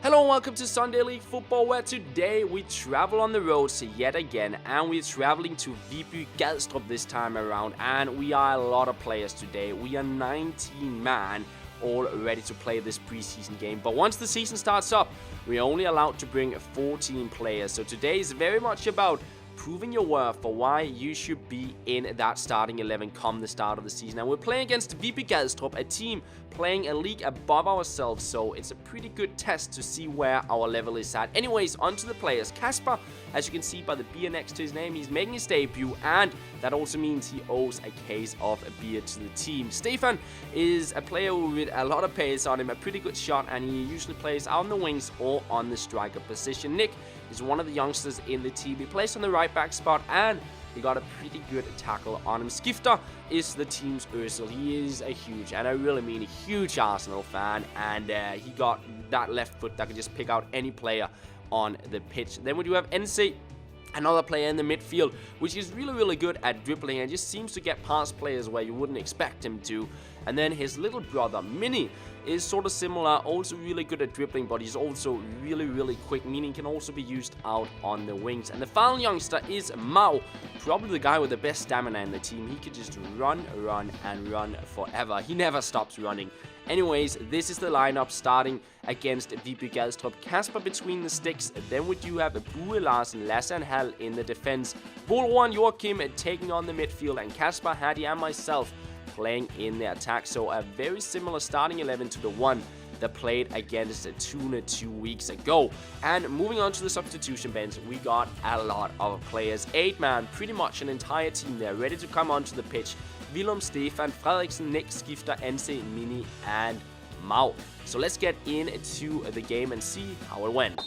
Hello and welcome to Sunday League Football, where today we travel on the roads yet again, and we're traveling to Viby Gadstrup this time around, and we are a lot of players today. We are 19 man, all ready to play this preseason game, but once the season starts up, we're only allowed to bring 14 players, so today is very much about proving your worth for why you should be in that starting 11 come the start of the season. And we're playing against Viby Gadstrup, a team playing a league above ourselves, so it's a pretty good test to see where our level is at. Anyways, on to the players. Kasper, as you can see by the beer next to his name, he's making his debut, and that also means he owes a case of a beer to the team. Stefan is a player with a lot of pace on him, a pretty good shot, and he usually plays on the wings or on the striker position. Nick is one of the youngsters in the team. He plays on the right back spot, and he got a pretty good tackle on him. Skifter is the team's Özil. He is a huge, and I really mean a huge Arsenal fan, and he got that left foot that could just pick out any player on the pitch. Then we do have NC, another player in the midfield, which is really good at dribbling and just seems to get past players where you wouldn't expect him to. And then his little brother, Mini, is sort of similar, also really good at dribbling, but he's also really quick, meaning can also be used out on the wings. And the final youngster is Mao, probably the guy with the best stamina in the team. He could just run forever. He never stops running. Anyways, this is the lineup starting against Viby Gadstrup. Kasper between the sticks. Then we do have Bue Larsen, Lasse and Hal in the defense. Bolro and Joachim taking on the midfield, and Kasper, Hadi and myself playing in the attack. So a very similar starting 11 to the one that played against Tuna 2 weeks ago. And moving on to the substitution bench, we got a lot of players. 8 man, pretty much an entire team there, ready to come onto the pitch. Willem, Stefan, Frederiksen, Nick, Skifter, NC, Mini, and Mao. So let's get into the game and see how it went.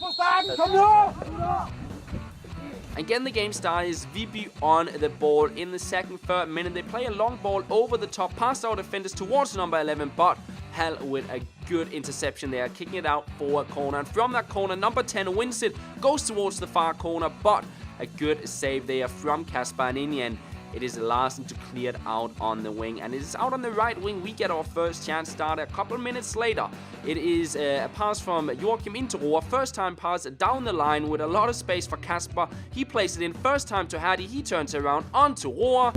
Again, the game starts. Viby on the ball in the third minute. They play a long ball over the top, past our defenders towards number 11, but Hal with a good interception there, kicking it out for a corner. And from that corner, number 10 wins it, goes towards the far corner, but a good save there from Kasper. And in the end, it is Larsen to clear it out on the wing, and it is out on the right wing. We get our first chance started. A couple of minutes later, it is a pass from Joachim into Roar. First time pass down the line with a lot of space for Kasper. He plays it in. First time to Hadi. He turns around onto Roar.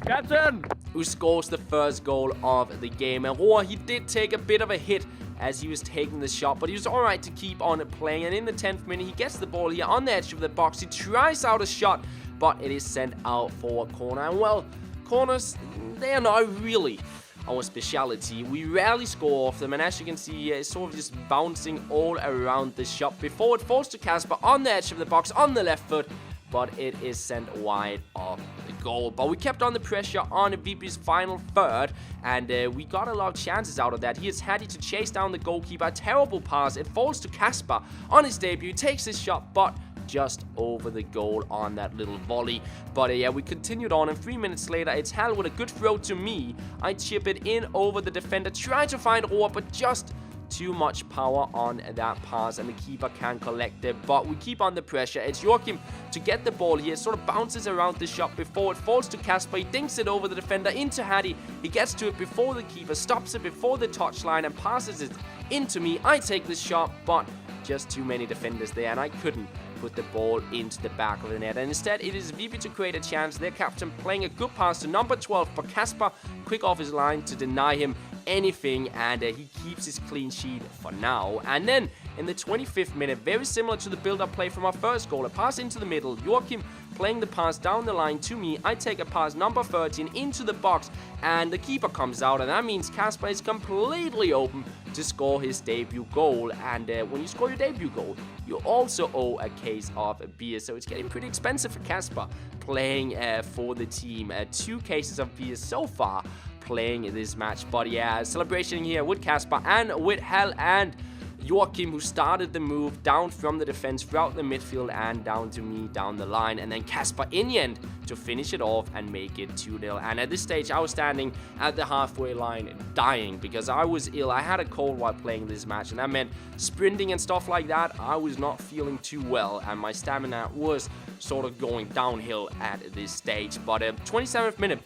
Captain! Who scores the first goal of the game. And Roar, he did take a bit of a hit as he was taking the shot, but he was alright to keep on playing. And in the 10th minute, he gets the ball here on the edge of the box. He tries out a shot, but it is sent out for a corner. And well, corners, they are not really our speciality. We rarely score off them, and as you can see here, it's sort of just bouncing all around the shot before it falls to Kasper on the edge of the box on the left foot, but it is sent wide of the goal. But we kept on the pressure on Viby's final third, and we got a lot of chances out of that. Here's Hadi to chase down the goalkeeper. A terrible pass. It falls to Kasper on his debut. Takes his shot, but just over the goal on that little volley. But yeah, we continued on, and 3 minutes later, it's Hal with a good throw to me. I chip it in over the defender, try to find Roar, but just too much power on that pass, and the keeper can collect it. But we keep on the pressure. It's Joachim to get the ball here. Sort of bounces around the shot before it falls to Kasper. He dinks it over the defender into Hadi. He gets to it before the keeper, stops it before the touchline, and passes it into me. I take the shot, but just too many defenders there, and I couldn't put the ball into the back of the net. And instead, it is Viby to create a chance. Their captain playing a good pass to number 12, but Kasper quick off his line to deny him anything, and he keeps his clean sheet for now. And then in the 25th minute, very similar to the build-up play from our first goal, a pass into the middle. Joachim playing the pass down the line to me. I take a pass number 13 into the box, and the keeper comes out, and that means Kasper is completely open to score his debut goal. And when you score your debut goal, you also owe a case of beer, so it's getting pretty expensive for Kasper playing for the team. 2 cases of beer so far playing this match. But yeah, celebration here with Kasper and with Hal and Joachim, who started the move down from the defense throughout the midfield and down to me down the line, and then Kasper in the end to finish it off and make it 2-0. And at this stage, I was standing at the halfway line dying because I was ill. I had a cold while playing this match, and that meant sprinting and stuff like that. I was not feeling too well, and my stamina was sort of going downhill at this stage. But 27th minute,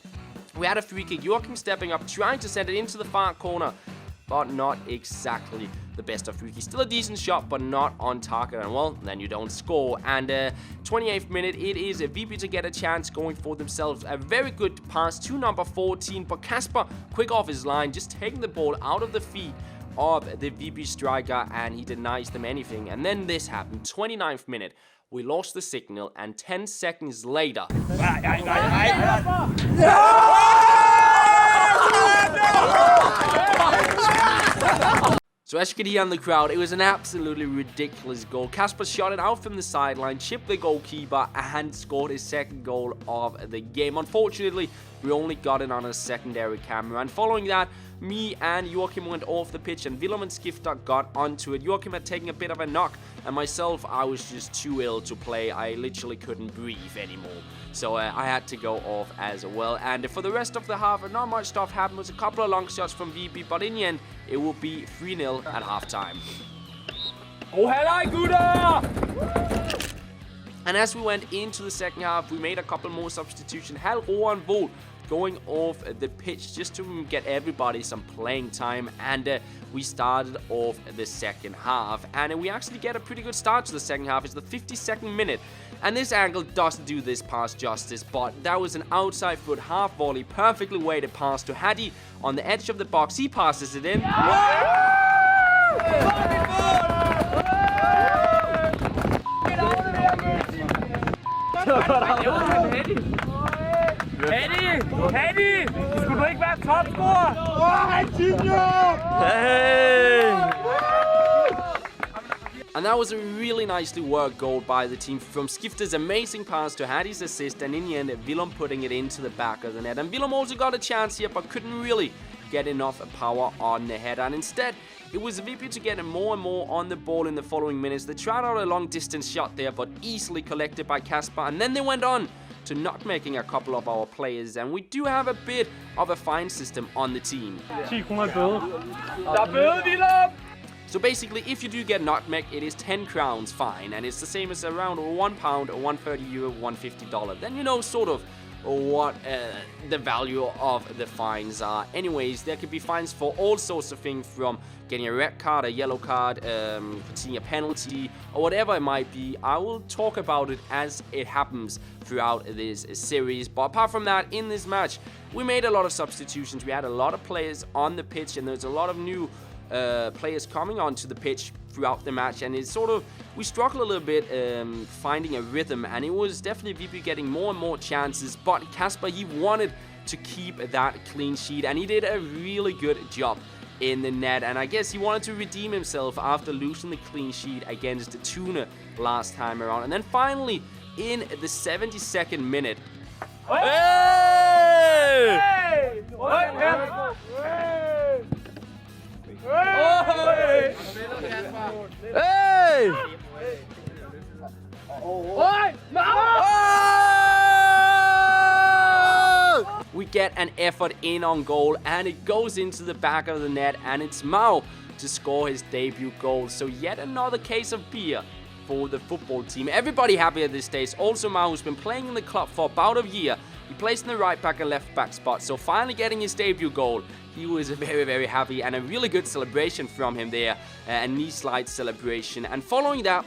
We had a free kick. Joachim stepping up, trying to send it into the far corner, but not exactly the best of free kicks. Still a decent shot, but not on target. And well, then you don't score. And 28th minute, it is VB to get a chance going for themselves. A very good pass to number 14, but Kasper, quick off his line, just taking the ball out of the feet of the VB striker, and he denies them anything. And then this happened. 29th minute, we lost the signal, and 10 seconds later... So as you can hear in the crowd, it was an absolutely ridiculous goal. Kasper shot it out from the sideline, chipped the goalkeeper, and scored his second goal of the game. Unfortunately, we only got it on a secondary camera. And following that, me and Joachim went off the pitch, and Willem and Skifter got onto it. Joachim had taken a bit of a knock, and myself, I was just too ill to play. I literally couldn't breathe anymore. So I had to go off as well. And for the rest of the half, not much stuff happened. It was a couple of long shots from VB, but in the end, it will be 3-0 at halftime. Oh, hello, gutter! And as we went into the second half, we made a couple more substitutions. Had Roan Vold going off the pitch just to get everybody some playing time, and we started off the second half, and we actually get a pretty good start to the second half. It's the 52nd minute, and this angle doesn't do this pass justice, but that was an outside foot half volley, perfectly weighted pass to Hadi on the edge of the box. He passes it in. Hadi! Skulle du ikke være topscorer? Hey! And that was a really nicely worked goal by the team, from Skifter's amazing pass to Hadi's assist, and in the end, Willem putting it into the back of the net. And Willem also got a chance here, but couldn't really get enough power on the header. And instead, it was VP to get more and more on the ball in the following minutes. They tried out a long distance shot there, but easily collected by Kasper. And then they went on to not making a couple of our players. And we do have a bit of a fine system on the team. So basically, if you do get nutmeg, it is 10 crowns fine, and it's the same as around £1, €130, $150. Then you know sort of what the value of the fines are. Anyways, there could be fines for all sorts of things, from getting a red card, a yellow card, seeing a penalty, or whatever it might be. I will talk about it as it happens throughout this series. But apart from that, in this match, we made a lot of substitutions. We had a lot of players on the pitch, and there's a lot of new players coming onto the pitch throughout the match, and it's sort of, we struggled a little bit finding a rhythm, and it was definitely VP getting more and more chances. But Kasper, he wanted to keep that clean sheet, and he did a really good job in the net. And I guess he wanted to redeem himself after losing the clean sheet against Tuna last time around. And then finally, in the 72nd minute, Hey! we get an effort in on goal, and it goes into the back of the net, and it's Mao to score his debut goal. So yet another case of beer for the football team. Everybody happy at this stage. Also Mao, who's been playing in the club for about a year. He plays in the right back and left back spot, so finally getting his debut goal. He was very, very happy, and a really good celebration from him there, a knee slide celebration. And following that,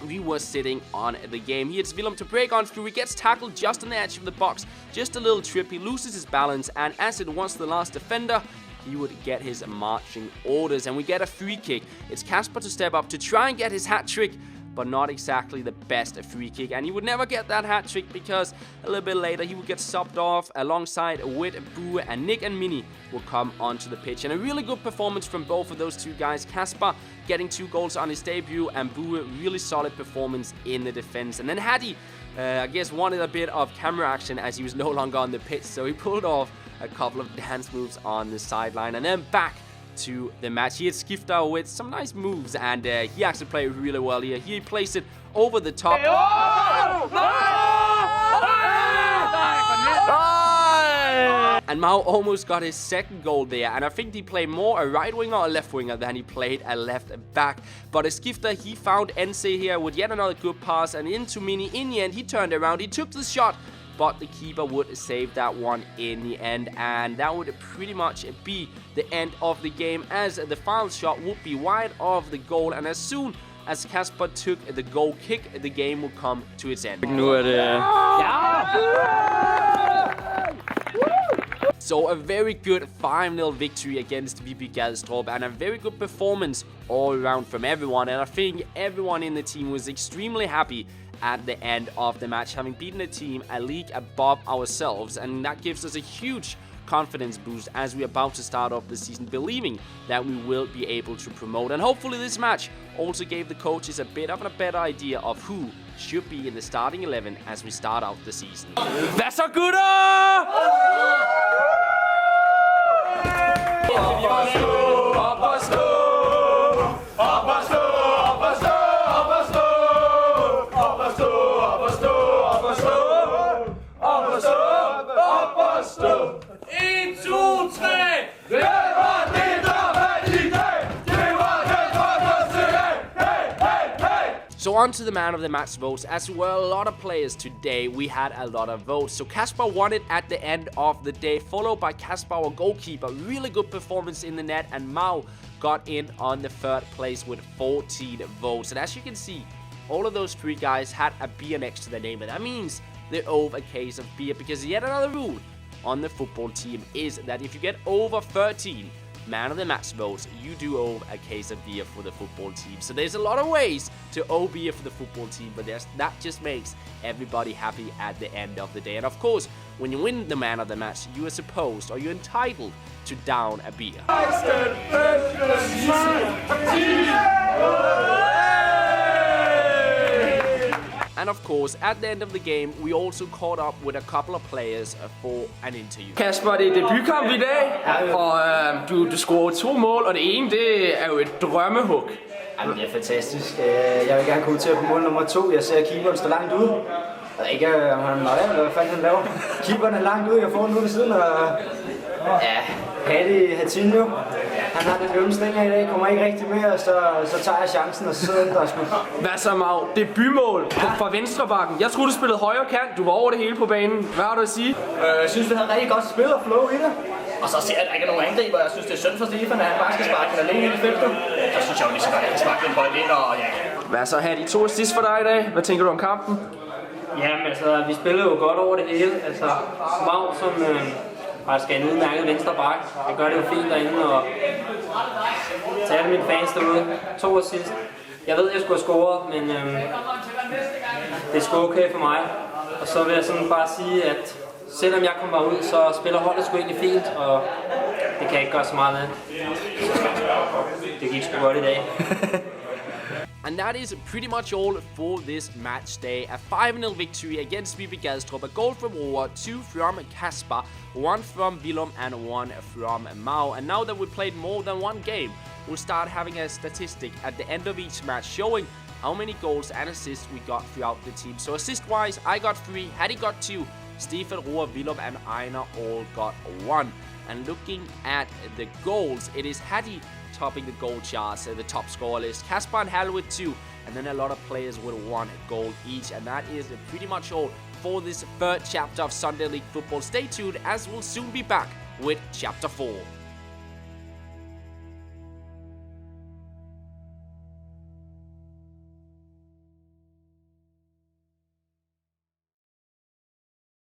we were sitting on the game. He hits Willem to break on through. He gets tackled just on the edge of the box, just a little trip. He loses his balance, and as it was the last defender, he would get his marching orders, and we get a free kick. It's Kasper to step up to try and get his hat trick, but not exactly the best free kick, and he would never get that hat trick because a little bit later he would get subbed off alongside with Bue, and Nick and Mini will come onto the pitch. And a really good performance from both of those two guys. Kasper getting 2 goals on his debut, and Bue, really solid performance in the defense. And then Hadi, I guess, wanted a bit of camera action as he was no longer on the pitch, so he pulled off a couple of dance moves on the sideline, and then back to the match. He had Skifter with some nice moves, and he actually played really well here. He placed it over the top. And Mao almost got his second goal there, and I think he played more a right winger or left winger than he played a left back. But as Skifter, he found Ense here with yet another good pass, and into Mini. In the end, he turned around, he took the shot, but the keeper would save that one in the end, and that would pretty much be the end of the game, as the final shot would be wide of the goal, and as soon as Kasper took the goal kick, the game would come to its end. Nu er det... So a very good 5-0 victory against VB Gadstrup, and a very good performance all around from everyone, and I think everyone in the team was extremely happy at the end of the match, having beaten a team a league above ourselves, and that gives us a huge confidence boost as we're about to start off the season, believing that we will be able to promote. And hopefully this match also gave the coaches a bit of a better idea of who should be in the starting 11 as we start out the season. Hvad så, gutter? So on to the man of the match votes. As we were a lot of players today, we had a lot of votes. So Kasper won it at the end of the day, followed by Kasper, our goalkeeper. Really good performance in the net, and Mao got in on the third place with 14 votes. And as you can see, all of those three guys had a beer next to their name, and that means they owe a case of beer, because yet another rule on the football team is that if you get over 13 man of the match votes, you do owe a case of beer for the football team. So there's a lot of ways to owe beer for the football team, but that just makes everybody happy at the end of the day. And of course, when you win the man of the match, you are supposed, or you're entitled, to down a beer. And of course, at the end of the game, we also caught up with a couple of players for an interview. Kasper, det er debutkamp i dag, og du scorede 2 mål, og det ene, det er jo et drømmehug. Jamen, det er fantastisk. Jeg vil gerne kommentere på mål nummer 2. Jeg ser keeperen stå langt ude. Jeg ved ikke, om han er der, eller hvad fanden han laver. Keeperen er langt ude, jeg får den ude ved siden, og ja, Paddy Hatinho. Han har den ømme stænger i dag, kommer ikke rigtig med, og så tager jeg chancen, og så sidder den der sgu. Hvad så, Mau? Debutmål fra venstrebakken. Jeg troede, du spillede højre kant. Du var over det hele på banen. Hvad har du at sige? Jeg synes, vi havde rigtig godt spil og flow i det. Og så ser jeg, at der ikke er nogen angriber. Jeg synes, det er synd for Stefan, at han bare skal sparke den alene ind i feltet. Så synes jeg jo lige så godt, at jeg kan sparke den bold ind, og ja. Hvad så, har de 2 assist for dig i dag? Hvad tænker du om kampen? Jamen altså, vi spiller jo godt over det hele. Altså, Mau, som faktisk er en udmærket venstre bak. Jeg gør det jo fint derinde, og tager alle mine fans derude. 2 assist. Jeg ved, jeg skulle have scoret, men det er sgu okay for mig. Og så vil jeg sådan bare sige, at selvom jeg kommer ud, så spiller holdet sgu egentlig fint, og det kan jeg ikke gøre så meget med. Det gik sgu godt i dag. And that is pretty much all for this match day. A 5-0 victory against VB Gadstrup. A goal from Roar, 2 from Kasper, 1 from Willem, and 1 from Mao. And now that we played more than one game, we'll start having a statistic at the end of each match showing how many goals and assists we got throughout the team. So assist-wise, I got 3, Hattie got 2, Stefan, Roar, Willem, and Einar all got 1. And looking at the goals, it is Hattie topping the goal charts, the top scorer list. Kasper and Hal with 2, and then a lot of players with 1 goal each. And that is pretty much all for this third chapter of Sunday League Football. Stay tuned, as we'll soon be back with Chapter 4.